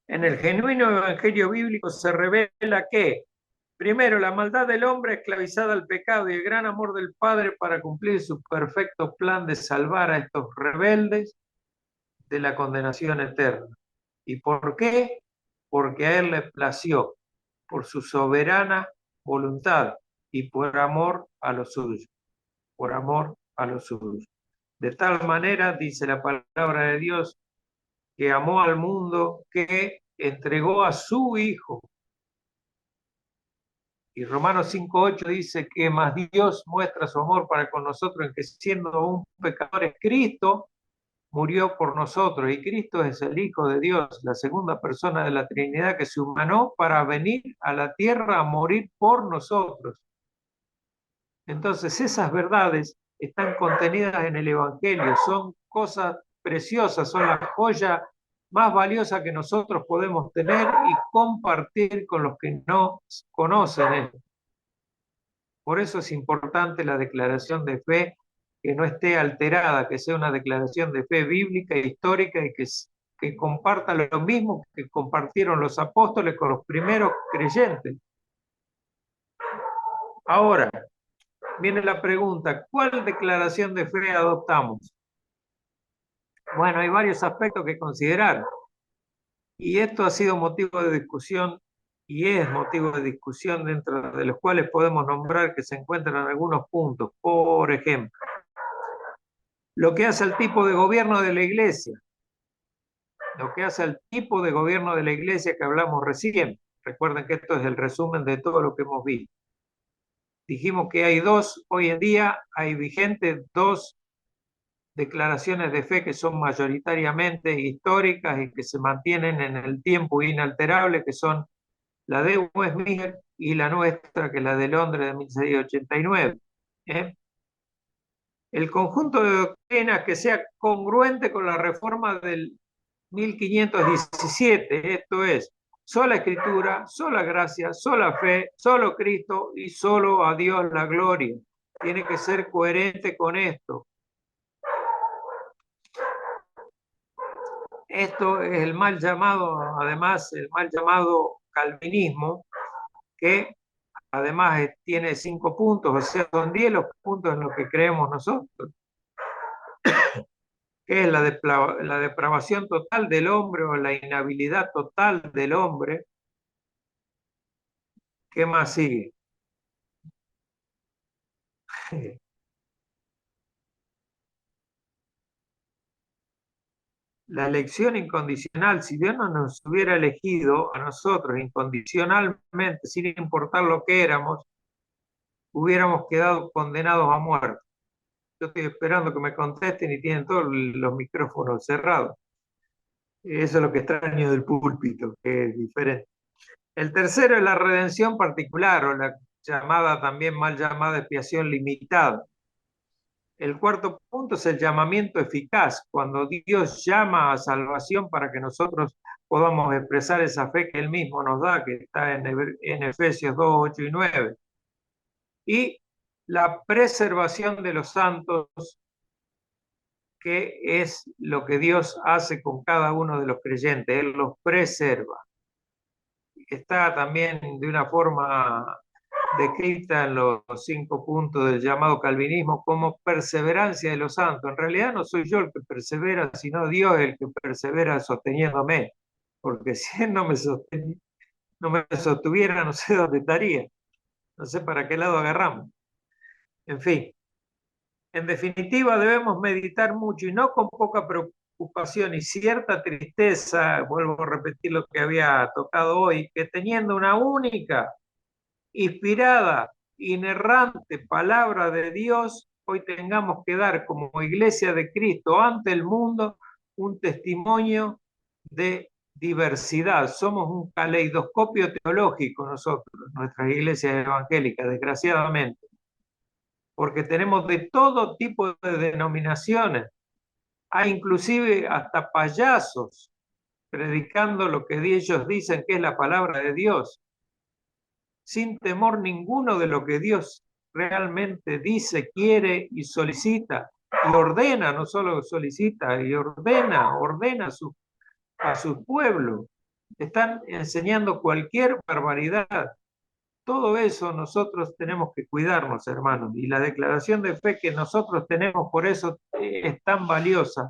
En el genuino Evangelio bíblico se revela que primero, la maldad del hombre esclavizada al pecado y el gran amor del Padre para cumplir su perfecto plan de salvar a estos rebeldes de la condenación eterna. ¿Y por qué? Porque a Él le plació, por su soberana voluntad y por amor a los suyos, por amor a los suyos. De tal manera, dice la palabra de Dios, que amó al mundo, que entregó a su Hijo. Y Romanos 5:8 dice que más Dios muestra su amor para con nosotros en que siendo aún pecadores, Cristo murió por nosotros. Y Cristo es el Hijo de Dios, la segunda persona de la Trinidad que se humanó para venir a la tierra a morir por nosotros. Entonces esas verdades están contenidas en el Evangelio, son cosas preciosas, son la joya más valiosa que nosotros podemos tener y compartir con los que no conocen esto. Por eso es importante la declaración de fe, que no esté alterada, que sea una declaración de fe bíblica e histórica y que comparta lo mismo que compartieron los apóstoles con los primeros creyentes. Ahora, viene la pregunta, ¿cuál declaración de fe adoptamos? Bueno, hay varios aspectos que considerar y esto ha sido motivo de discusión y es motivo de discusión dentro de los cuales podemos nombrar que se encuentran algunos puntos. Por ejemplo, lo que hace al tipo de gobierno de la iglesia, lo que hace al tipo de gobierno de la iglesia que hablamos recién. Recuerden que esto es el resumen de todo lo que hemos visto. Dijimos que hay dos, hoy en día hay vigentes dos declaraciones de fe que son mayoritariamente históricas y que se mantienen en el tiempo inalterable, que son la de Westminster y la nuestra, que es la de Londres de 1689. ¿Eh? El conjunto de doctrinas que sea congruente con la reforma del 1517, esto es, sola escritura, sola gracia, sola fe, solo Cristo y solo a Dios la gloria. Tiene que ser coherente con esto. Esto es el mal llamado, además, el mal llamado calvinismo, que además tiene 5 puntos, o sea, son 10 los puntos en los que creemos nosotros, que es la depravación total del hombre o la inhabilidad total del hombre. ¿Qué más sigue? la elección incondicional, si Dios no nos hubiera elegido a nosotros incondicionalmente, sin importar lo que éramos, hubiéramos quedado condenados a muerte. Yo estoy esperando que me contesten y tienen todos los micrófonos cerrados. Eso es lo que extraño del púlpito, que es diferente. El tercero es la redención particular, o la llamada, también mal llamada, expiación limitada. El cuarto punto es el llamamiento eficaz, cuando Dios llama a salvación para que nosotros podamos expresar esa fe que Él mismo nos da, que está en Efesios 2, 8 y 9. Y la preservación de los santos, que es lo que Dios hace con cada uno de los creyentes, Él los preserva. Está también de una forma descrita en los 5 puntos del llamado calvinismo como perseverancia de los santos. En realidad no soy yo el que persevera, sino Dios el que persevera sosteniéndome, porque si Él no me sostuviera, no sé dónde estaría, no sé para qué lado agarramos. En fin, en definitiva debemos meditar mucho y no con poca preocupación y cierta tristeza, vuelvo a repetir lo que había tocado hoy, que teniendo una única inspirada, inerrante palabra de Dios, hoy tengamos que dar como Iglesia de Cristo ante el mundo un testimonio de diversidad. Somos un caleidoscopio teológico nosotros, nuestras iglesias evangélicas, desgraciadamente, porque tenemos de todo tipo de denominaciones. Hay inclusive hasta payasos predicando lo que ellos dicen que es la palabra de Dios, sin temor ninguno de lo que Dios realmente dice, quiere y solicita, y ordena, no solo solicita, y ordena a su pueblo. Están enseñando cualquier barbaridad. Todo eso nosotros tenemos que cuidarnos, hermanos, y la declaración de fe que nosotros tenemos por eso es tan valiosa,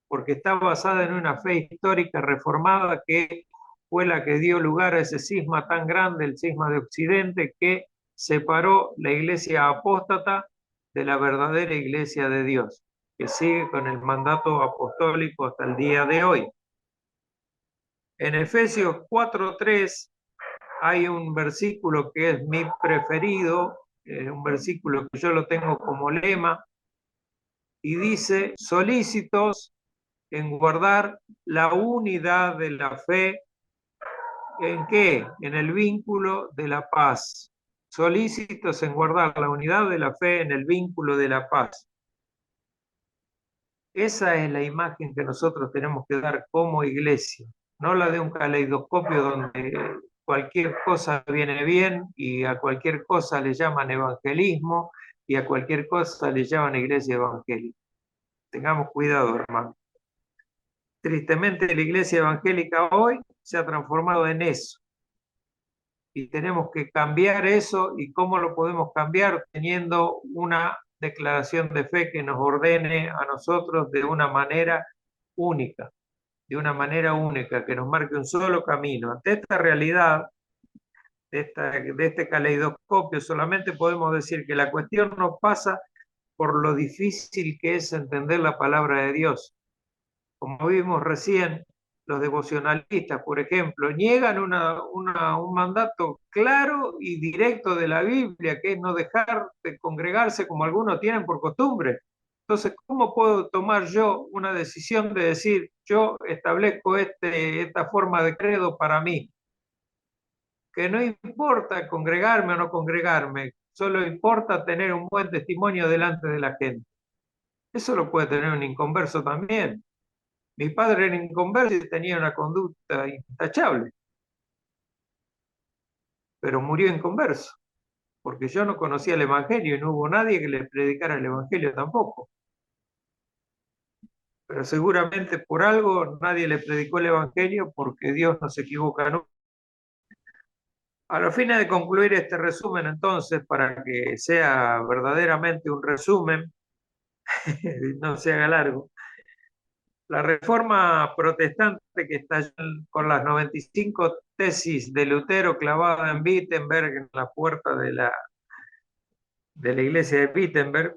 porque está basada en una fe histórica reformada que fue la que dio lugar a ese cisma tan grande, el cisma de Occidente, que separó la iglesia apóstata de la verdadera iglesia de Dios, que sigue con el mandato apostólico hasta el día de hoy. En Efesios 4:3 hay un versículo que es mi preferido, un versículo que yo lo tengo como lema, y dice, solícitos en guardar la unidad de la fe. ¿En qué? En el vínculo de la paz. Solícitos en guardar la unidad de la fe en el vínculo de la paz. Esa es la imagen que nosotros tenemos que dar como iglesia, no la de un caleidoscopio donde cualquier cosa viene bien y a cualquier cosa le llaman evangelismo y a cualquier cosa le llaman iglesia evangélica. Tengamos cuidado, hermano. Tristemente la iglesia evangélica hoy se ha transformado en eso. Y tenemos que cambiar eso. ¿Y cómo lo podemos cambiar? Teniendo una declaración de fe que nos ordene a nosotros de una manera única, que nos marque un solo camino. Ante esta realidad, de este caleidoscopio, solamente podemos decir que la cuestión no pasa por lo difícil que es entender la palabra de Dios. Como vimos recién, los devocionalistas, por ejemplo, niegan un mandato claro y directo de la Biblia, que es no dejar de congregarse como algunos tienen por costumbre. Entonces, ¿cómo puedo tomar yo una decisión de decir, yo establezco esta forma de credo para mí? Que no importa congregarme o no congregarme, solo importa tener un buen testimonio delante de la gente. Eso lo puede tener un inconverso también. Mi padre era inconverso y tenía una conducta intachable, pero murió inconverso, porque yo no conocía el Evangelio y no hubo nadie que le predicara el Evangelio tampoco. Pero seguramente por algo nadie le predicó el Evangelio, porque Dios no se equivoca nunca. A los fines de concluir este resumen, entonces, para que sea verdaderamente un resumen, no se haga largo, la reforma protestante que está con las 95 tesis de Lutero clavada en Wittenberg, en la puerta de la iglesia de Wittenberg,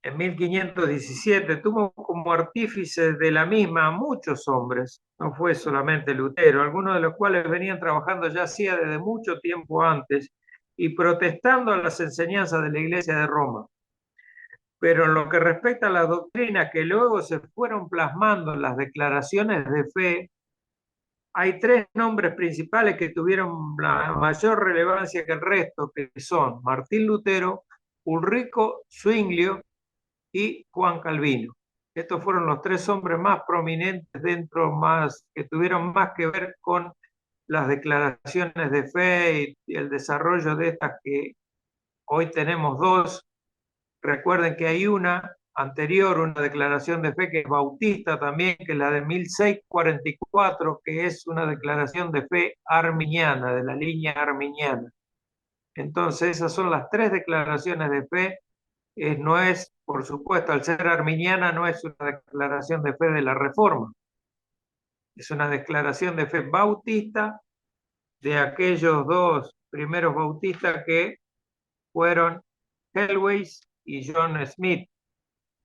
en 1517 tuvo como artífice de la misma a muchos hombres, no fue solamente Lutero, algunos de los cuales venían trabajando ya hacía desde mucho tiempo antes y protestando a las enseñanzas de la Iglesia de Roma. Pero en lo que respecta a las doctrinas que luego se fueron plasmando en las declaraciones de fe, hay tres nombres principales que tuvieron la mayor relevancia que el resto, que son Martín Lutero, Ulrico Zwinglio y Juan Calvino. Estos fueron los tres hombres más prominentes que tuvieron más que ver con las declaraciones de fe y el desarrollo de estas que hoy tenemos dos. Recuerden que hay una anterior, una declaración de fe que es bautista también, que es la de 1644, que es una declaración de fe arminiana, de la línea arminiana. Entonces, esas son las tres declaraciones de fe. No es, por supuesto, al ser arminiana, no es una declaración de fe de la Reforma. Es una declaración de fe bautista de aquellos dos primeros bautistas que fueron Helwys y John Smith.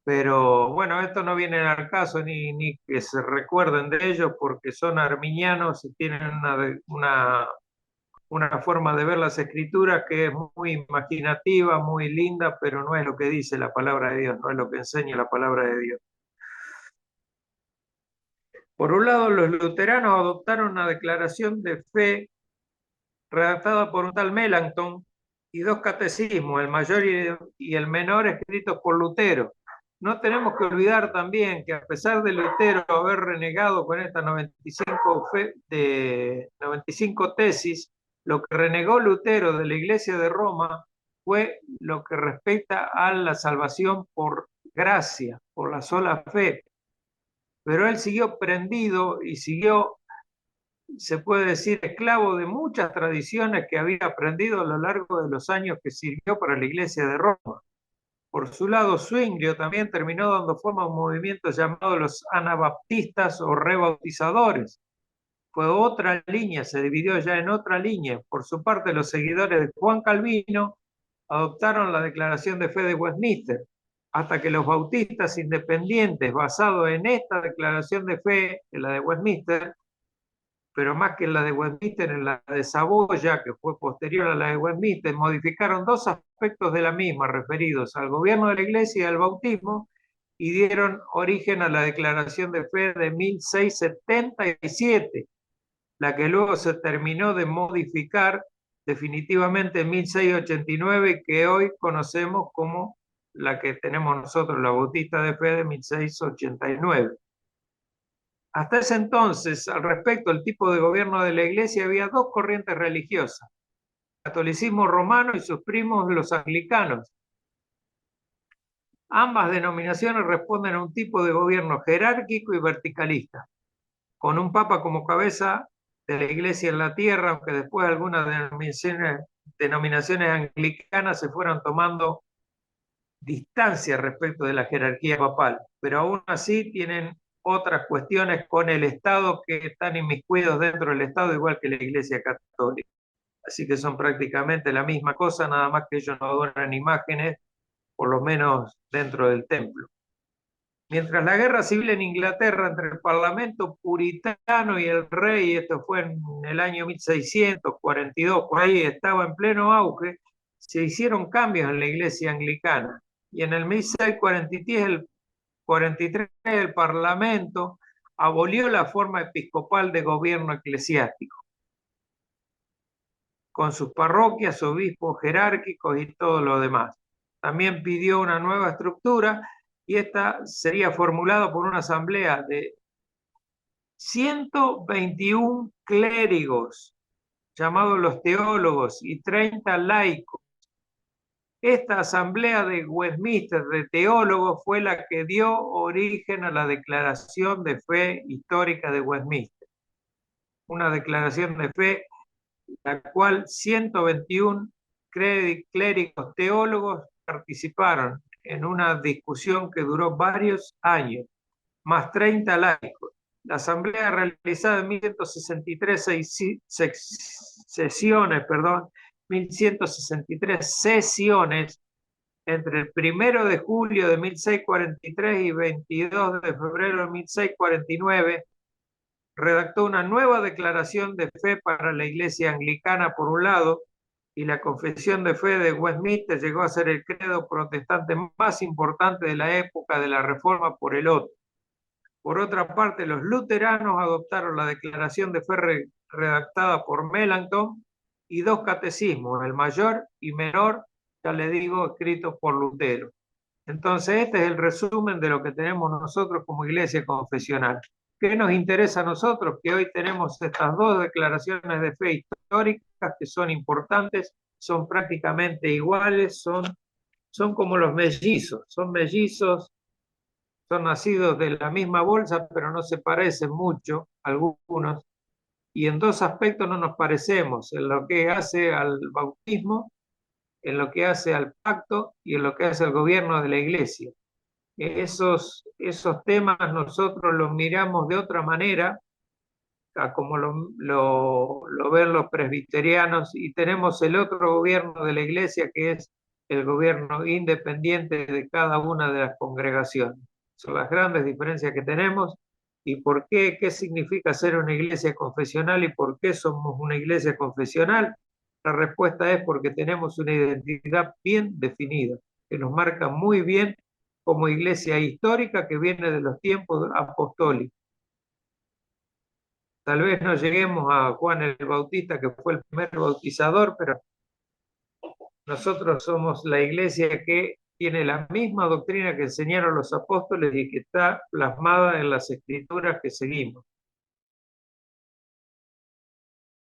Pero bueno, esto no viene al caso ni que se recuerden de ellos porque son arminianos y tienen una forma de ver las escrituras que es muy imaginativa, muy linda, pero no es lo que dice la palabra de Dios, no es lo que enseña la palabra de Dios. Por un lado, los luteranos adoptaron una declaración de fe redactada por un tal Melanchthon y dos catecismos, el mayor y el menor, escritos por Lutero. No tenemos que olvidar también que a pesar de Lutero haber renegado con estas 95 tesis, lo que renegó Lutero de la Iglesia de Roma fue lo que respecta a la salvación por gracia, por la sola fe. Pero él siguió prendido y siguió, se puede decir, esclavo de muchas tradiciones que había aprendido a lo largo de los años que sirvió para la Iglesia de Roma. Por su lado, Zwinglio también terminó dando forma a un movimiento llamado los anabaptistas o rebautizadores. Fue otra línea, se dividió ya en otra línea. Por su parte, los seguidores de Juan Calvino adoptaron la declaración de fe de Westminster, hasta que los bautistas independientes, basados en esta declaración de fe, en la de Westminster, pero más que en la de Westminster, en la de Saboya, que fue posterior a la de Westminster, modificaron dos aspectos de la misma referidos al gobierno de la Iglesia y al bautismo, y dieron origen a la Declaración de Fe de 1677, la que luego se terminó de modificar definitivamente en 1689, que hoy conocemos como la que tenemos nosotros, la Bautista de Fe de 1689. Hasta ese entonces, al respecto del tipo de gobierno de la Iglesia, había dos corrientes religiosas, el catolicismo romano y sus primos los anglicanos. Ambas denominaciones responden a un tipo de gobierno jerárquico y verticalista, con un papa como cabeza de la Iglesia en la tierra, aunque después algunas denominaciones anglicanas se fueron tomando distancia respecto de la jerarquía papal, pero aún así tienen otras cuestiones con el Estado que están inmiscuidos dentro del Estado, igual que la Iglesia Católica. Así que son prácticamente la misma cosa, nada más que ellos no adoran imágenes, por lo menos dentro del templo. Mientras la guerra civil en Inglaterra entre el Parlamento puritano y el rey, esto fue en el año 1642, por ahí estaba en pleno auge, se hicieron cambios en la Iglesia anglicana. Y en el 1643 el Parlamento abolió la forma episcopal de gobierno eclesiástico, con sus parroquias, obispos jerárquicos y todo lo demás. También pidió una nueva estructura y esta sería formulada por una asamblea de 121 clérigos, llamados los teólogos, y 30 laicos. Esta asamblea de Westminster de teólogos fue la que dio origen a la Declaración de Fe Histórica de Westminster. Una declaración de fe la cual 121 clérigos teólogos participaron en una discusión que duró varios años, más 30 laicos. La asamblea realizada en 1163 sesiones, 1163 sesiones, entre el 1 de julio de 1643 y 22 de febrero de 1649, redactó una nueva declaración de fe para la Iglesia anglicana por un lado, y la Confesión de Fe de Westminster llegó a ser el credo protestante más importante de la época de la Reforma por el otro. Por otra parte, los luteranos adoptaron la Declaración de Fe redactada por Melanchthon y dos catecismos, el mayor y menor, ya le digo, escritos por Lutero. Entonces, este es el resumen de lo que tenemos nosotros como iglesia confesional. ¿Qué nos interesa a nosotros? Que hoy tenemos estas dos declaraciones de fe históricas que son importantes, son prácticamente iguales, son como los mellizos, son nacidos de la misma bolsa, pero no se parecen mucho, algunos, y en dos aspectos no nos parecemos, en lo que hace al bautismo, en lo que hace al pacto y en lo que hace al gobierno de la iglesia. Esos temas nosotros los miramos de otra manera, a como lo ven los presbiterianos, y tenemos el otro gobierno de la iglesia que es el gobierno independiente de cada una de las congregaciones. Son las grandes diferencias que tenemos. ¿Y por qué? ¿Qué significa ser una iglesia confesional y por qué somos una iglesia confesional? La respuesta es porque tenemos una identidad bien definida, que nos marca muy bien como iglesia histórica que viene de los tiempos apostólicos. Tal vez no lleguemos a Juan el Bautista, que fue el primer bautizador, pero nosotros somos la iglesia que tiene la misma doctrina que enseñaron los apóstoles y que está plasmada en las escrituras que seguimos.